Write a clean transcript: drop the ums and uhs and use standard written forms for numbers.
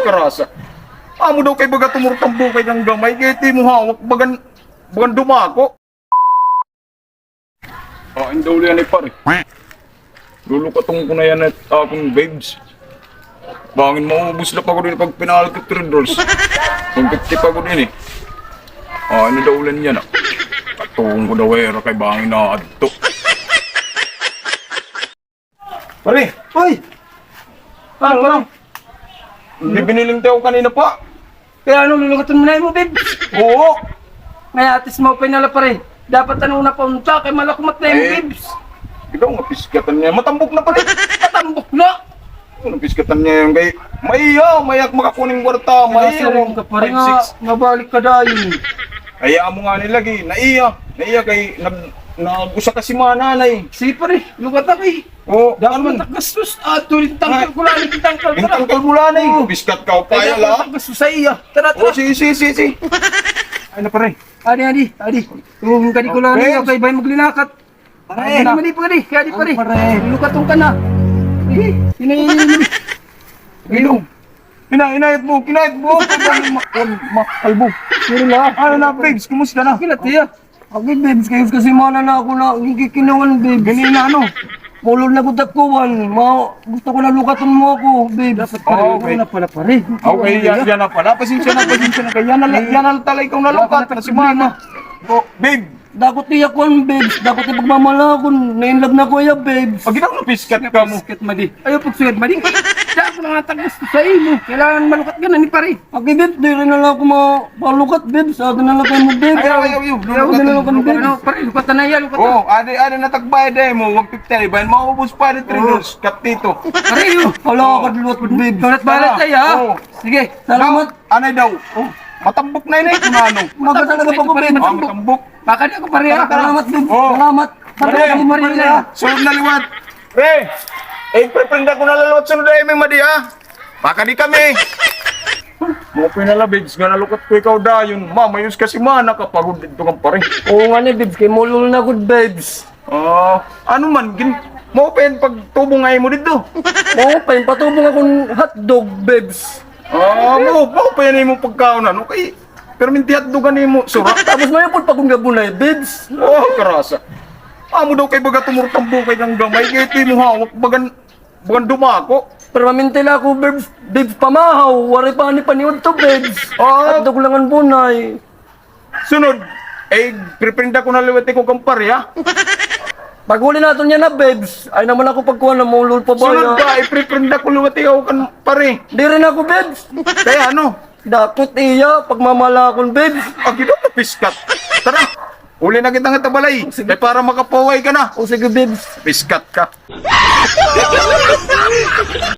karasa. Amo daw kay baga tumurtang bukay ng gamay, kaya di mo hawak, bagan dumako. Kain daw yan pare. Lulukatong ko na yan at akong babes. Bangin maubos na pa ko din pag pinahal ko $3. 150 pa ko din ano daw ulan yan Katong ko daw kay bangin na adto. Pare! Uy! Ano? Hindi biniling tayo kanina pa. Kaya ano, lulungatan mo na mo, babe? Oo! May atis mo pinala pa rin. Dapat ano na punta, kay malakumat na yung babes. Ikaw nga piskatan niya. Matambok na pala. Tatambok na! Anong piskatan niya yung kay... Mayak makakuning warta. Maiya ka pa rin nga, mabalik ka dahil. Hayaan mo nga nilagi. Naiya kay... Nag-usa ka si mga nanay. Sige pa rin, lugat na kay. Oo. Dahil matagastos. Tulit tangkal ko lang, tangkal Yung tangkal mula na Piskat ka o paya la. Matagastos sa iya. Tara. Sige. Ay na pare. Adi. Yung kani ko lang niya, kay bay maglinakat. Pare. Mali pa rin, kaya di pa rin. Lukatong ka na. Ilong. Kinayat mo. Makalbo. Sino na? Ano na, babes? Kumusta na? Kilat iya. Agad babes, kayo kasi mana na ako na kikinungan babes. Ganina ano? Pulol na gudak ko, gusto ko na lukatan mo ako, babe. Dapat pare, okay. na pala pare. Okay, yan na pala. Pasensya na. Kaya yan na talaga ikaw nalukat na si Mana. Oh, babe. Dakot niya ko, babes. Dakot niya pagmamala ko. Na-inlove na ko ya, babes. Pag ikaw napiskat ka mo. Piskat madi. Ayaw pagsugat madi. Dako na nga tagas sa imo. Kailangan malukat ka na ni pare. Okay, babes. Di rin na lang ako malukat, babes. Ado na lang kayo mo, babes. Ayaw. Ayaw na lang ako, babes. Pare, lukatan na yan, lukatan. Oo, ade na tagbayad mo. 150 bayan. Maubos pa rin $3. Kat dito. Pare, yun. Hala ka, luwat, babes. Kalat balat tayo, ha? Oo. Sige, salamat. Anay daw. Oh, matambok na yun kung ano. Maga talaga pa ko, babes. Matambok. Baka di ako pare, ha? Salamat, babes. Oo. Salamat. Salamat ako, Marina. Sunod na liwat. Pre! Preprinda ko na lalawat sunod na may madi Baka di kami. Mga pinalabig, nga nalukot ko ikaw dayon. Mayus kasi mana kapagod dito kang pare. Oo nga ni, babes. Kay mulul na good, babes. Ano man, mo pen pag tubo nga mo dito. Oo pa, yung patubong akong hotdog, babes. Mo pa yan mo pagkaon ano kay perminti hotdogan mo surak. Tapos may po pa kong gabunay, babes. Karasa. Amo daw kay baga tumurtang bukay ng gamay, kaya di mo hawak bagan dumako. Pero mamintila ako, babes. Babes, pamahaw. Wari pa ni paniwad to, babes. Hotdog lang ang bunay. Sunod, preprinda ko na liwat ko kang pare Pag huli natin yan na, babes. Ay naman ako pagkuha na mulul pa ba. Sunod ka, preprinda ko liwat ikaw kang pare. Di rin ako, babes. Kaya ano? Dakot iya, pagmamala akong, babes. Gito na piskat. Tara, uli na kitang itabalay. Kaya para makapaway ka na. O sige, babes. Piskat ka.